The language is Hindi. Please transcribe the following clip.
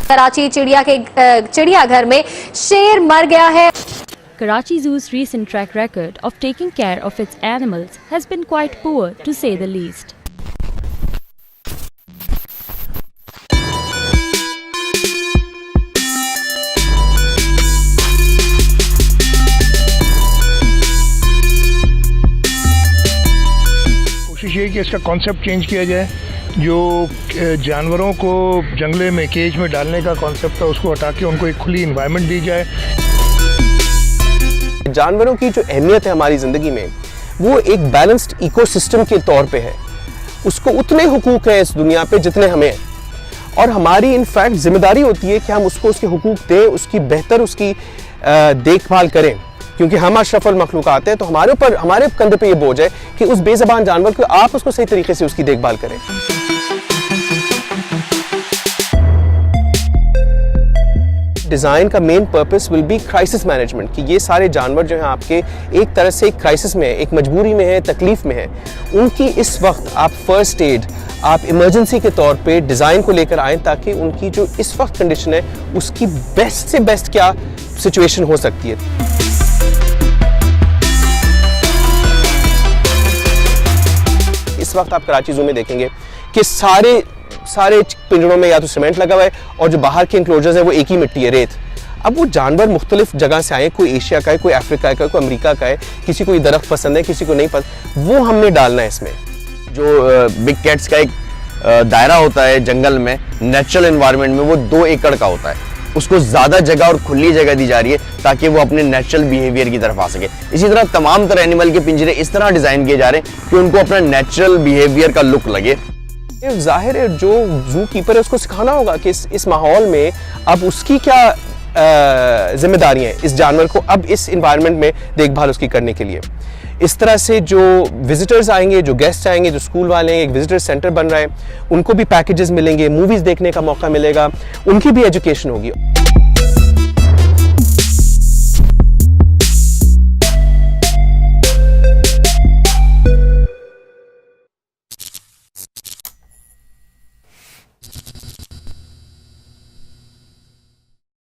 कराची चिड़ियाघर में शेर मर गया है। Karachi Zoo's recent track record of taking care of its animals has been quite poor, to say the least. कोशिश ये कि इसका कॉन्सेप्ट चेंज किया जाए। जो जानवरों को जंगले में केज में डालने का कॉन्सेप्ट था उसको हटा के उनको एक खुली इन्वायरमेंट दी जाए। जानवरों की जो अहमियत है हमारी ज़िंदगी में वो एक बैलेंस्ड इकोसिस्टम के तौर पे है। उसको उतने हुकूक हैं इस दुनिया पे जितने हमें हैं, और हमारी इनफैक्ट जिम्मेदारी होती है कि हम उसको उसके हुकूक दें, उसकी बेहतर उसकी देखभाल करें, क्योंकि हम अशरफुल मखलूक़ात हैं। तो हमारे कंधे पे ये बोझ है कि उस बेज़बान जानवर को आप उसको सही तरीके से उसकी देखभाल करें। डिज़ाइन का main purpose will be crisis management, कि ये सारे जानवर जो हैं आपके एक तरह से एक क्राइसिस में है, एक मजबूरी में है, तकलीफ में है, उनकी इस वक्त आप फर्स्ट एड, आप इमरजेंसी के तौर पे डिज़ाइन को लेकर आएँ ताकि उनकी जो इस वक्त कंडीशन है उसकी बेस्ट से बेस्ट क्या सिचुएशन हो सकती है। इस वक्त आप कराची ज़ू में देखेंगे कि सारे पिंजरों में या तो सीमेंट लगा हुआ है और जो बाहर के इंक्लोजर्स है वो एक ही मिट्टी है, रेत। अब वो जानवर मुख्तलिफ जगह से आए, कोई एशिया का है, कोई अफ्रीका का है, कोई अमेरिका का है, किसी को ये दरख्त पसंद है, किसी को नहीं पसंद, वो हमने डालना है इसमें। जो बिग कैट्स का एक दायरा होता है जंगल में, नेचुरल एनवायरनमेंट में, वो 2 एकड़ का होता है। उसको ज़्यादा जगह और खुली जगह दी जा रही है ताकि वो अपने नेचुरल बिहेवियर की तरफ आ सके। इसी तरह तमाम तरह एनिमल के पिंजरे इस तरह डिज़ाइन किए जा रहे हैं कि उनको अपना नेचुरल बिहेवियर का लुक लगे। जाहिर है जो जू कीपर है उसको सिखाना होगा कि इस माहौल में अब उसकी क्या जिम्मेदारियां हैं, इस जानवर को अब इस इन्वायरमेंट में देखभाल उसकी करने के लिए। इस तरह से जो विजिटर्स आएंगे, जो गेस्ट आएंगे, जो स्कूल वाले हैं, एक विजिटर सेंटर बन रहा है, उनको भी पैकेजेस मिलेंगे, मूवीज़ देखने का मौका मिलेगा, उनकी भी एजुकेशन होगी।